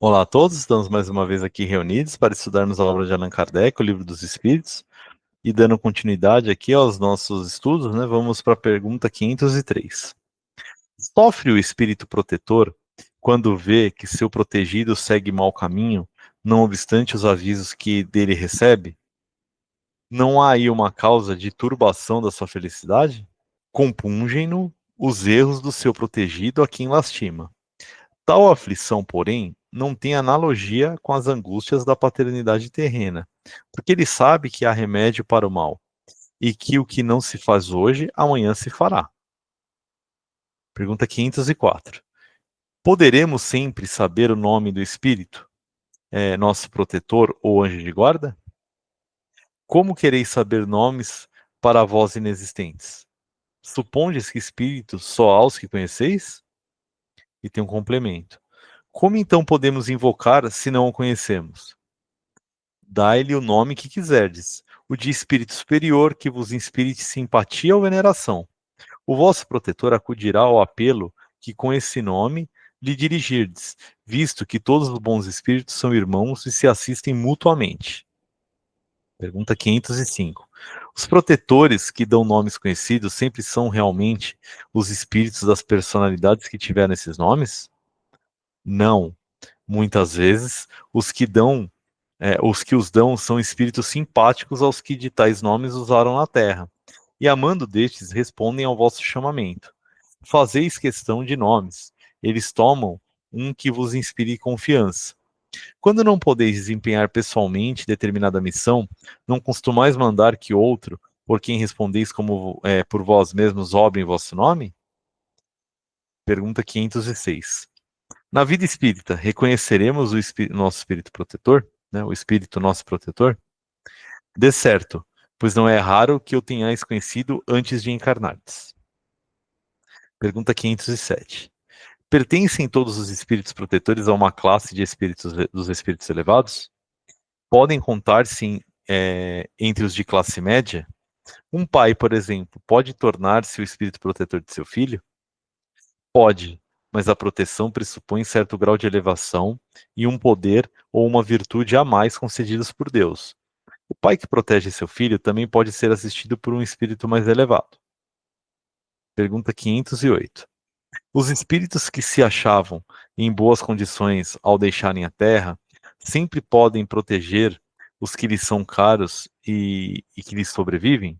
Olá a todos, estamos mais uma vez aqui reunidos para estudarmos a obra de Allan Kardec, o Livro dos Espíritos, e dando continuidade aqui aos nossos estudos, né, vamos para a pergunta 503. Sofre o espírito protetor quando vê que seu protegido segue mau caminho, não obstante os avisos que dele recebe? Não há aí uma causa de turbação da sua felicidade? Compungem-no os erros do seu protegido a quem lastima. Tal aflição, porém, não tem analogia com as angústias da paternidade terrena, porque ele sabe que há remédio para o mal, e que o que não se faz hoje, amanhã se fará. Pergunta 504. Poderemos sempre saber o nome do Espírito, nosso protetor ou anjo de guarda? Como quereis saber nomes para vós inexistentes? Supondes que espíritos só há os que conheceis? E tem um complemento. Como então podemos invocar se não o conhecemos? Dai-lhe o nome que quiserdes, o de espírito superior, que vos inspire simpatia ou veneração. O vosso protetor acudirá ao apelo que com esse nome lhe dirigirdes, visto que todos os bons espíritos são irmãos e se assistem mutuamente. Pergunta 505. Os protetores que dão nomes conhecidos sempre são realmente os espíritos das personalidades que tiveram esses nomes? Não. Muitas vezes, os que os dão são espíritos simpáticos aos que de tais nomes usaram na terra, e amando destes respondem ao vosso chamamento. Fazeis questão de nomes, eles tomam um que vos inspire confiança. Quando não podeis desempenhar pessoalmente determinada missão, não costumais mandar que outro, por quem respondeis como por vós mesmos, obrem vosso nome? Pergunta 506. Na vida espírita, reconheceremos o nosso espírito protetor, né, o espírito nosso protetor? De certo, pois não é raro que o tenhais conhecido antes de encarnardes. Pergunta 507. Pertencem todos os espíritos protetores a uma classe de espíritos dos espíritos elevados? Podem contar-se entre os de classe média? Um pai, por exemplo, pode tornar-se o espírito protetor de seu filho? Pode, mas a proteção pressupõe certo grau de elevação e um poder ou uma virtude a mais concedidos por Deus. O pai que protege seu filho também pode ser assistido por um espírito mais elevado. Pergunta 508. Os espíritos que se achavam em boas condições ao deixarem a Terra sempre podem proteger os que lhes são caros e que lhes sobrevivem?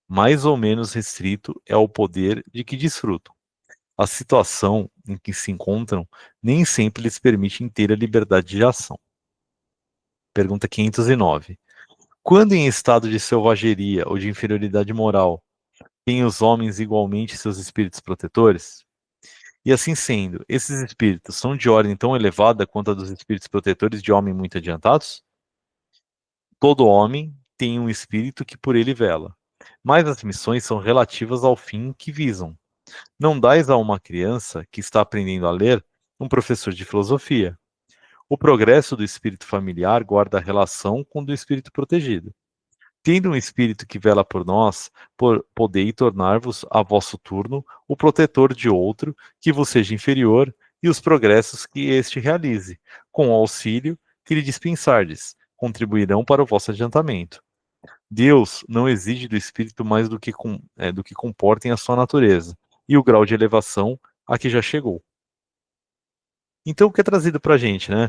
Mais ou menos restrito é o poder de que desfrutam. A situação em que se encontram nem sempre lhes permite inteira liberdade de ação. Pergunta 509. Quando em estado de selvageria ou de inferioridade moral, têm os homens igualmente seus espíritos protetores? E assim sendo, esses espíritos são de ordem tão elevada quanto a dos espíritos protetores de homem muito adiantados? Todo homem tem um espírito que por ele vela, mas as missões são relativas ao fim que visam. Não dais a uma criança que está aprendendo a ler um professor de filosofia. O progresso do espírito familiar guarda relação com o do espírito protegido. Tendo um espírito que vela por nós, podei tornar-vos, a vosso turno, o protetor de outro que vos seja inferior e os progressos que este realize, com o auxílio que lhe dispensardes, contribuirão para o vosso adiantamento. Deus não exige do espírito mais do que comportem a sua natureza e o grau de elevação a que já chegou. Então, o que é trazido para a gente, né?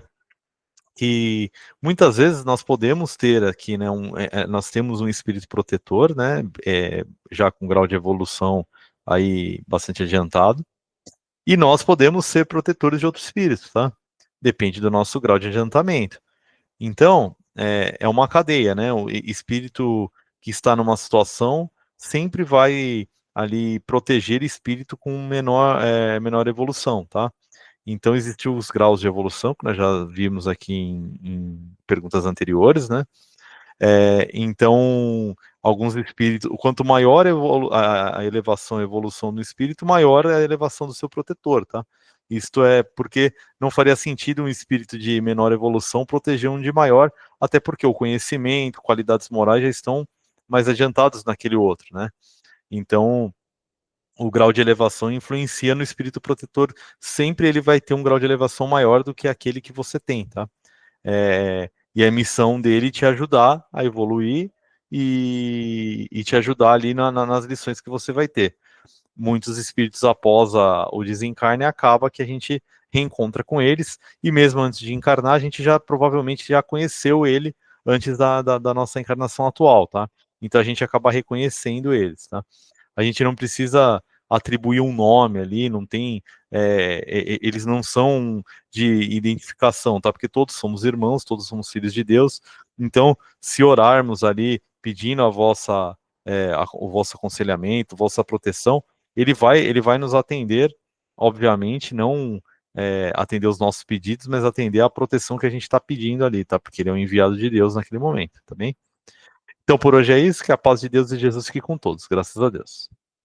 Que muitas vezes nós podemos ter aqui, né, nós temos um espírito protetor, né, já com grau de evolução aí bastante adiantado, e nós podemos ser protetores de outros espíritos, tá? Depende do nosso grau de adiantamento. Então, é uma cadeia, né? O espírito que está numa situação sempre vai ali proteger espírito com menor evolução, tá? Então, existem os graus de evolução, que nós já vimos aqui em perguntas anteriores, né? Então, alguns espíritos, quanto maior a elevação, a evolução do espírito, maior é a elevação do seu protetor, tá? Isto é porque não faria sentido um espírito de menor evolução proteger um de maior, até porque o conhecimento, qualidades morais já estão mais adiantados naquele outro, né? Então, o grau de elevação influencia no espírito protetor. Sempre ele vai ter um grau de elevação maior do que aquele que você tem, tá? E a missão dele é te ajudar a evoluir e te ajudar ali nas lições que você vai ter. Muitos espíritos após o desencarne acaba que a gente reencontra com eles, e mesmo antes de encarnar, a gente já provavelmente já conheceu ele antes da nossa encarnação atual, tá? Então a gente acaba reconhecendo eles, tá? A gente não precisa atribuir um nome ali, não tem, eles não são de identificação, tá? Porque todos somos irmãos, todos somos filhos de Deus. Então, se orarmos ali pedindo o vosso aconselhamento, vossa proteção, ele vai nos atender, obviamente, não atender os nossos pedidos, mas atender a proteção que a gente está pedindo ali, tá? Porque ele é um enviado de Deus naquele momento, tá bem? Então, por hoje é isso, que a paz de Deus e Jesus fique com todos, graças a Deus.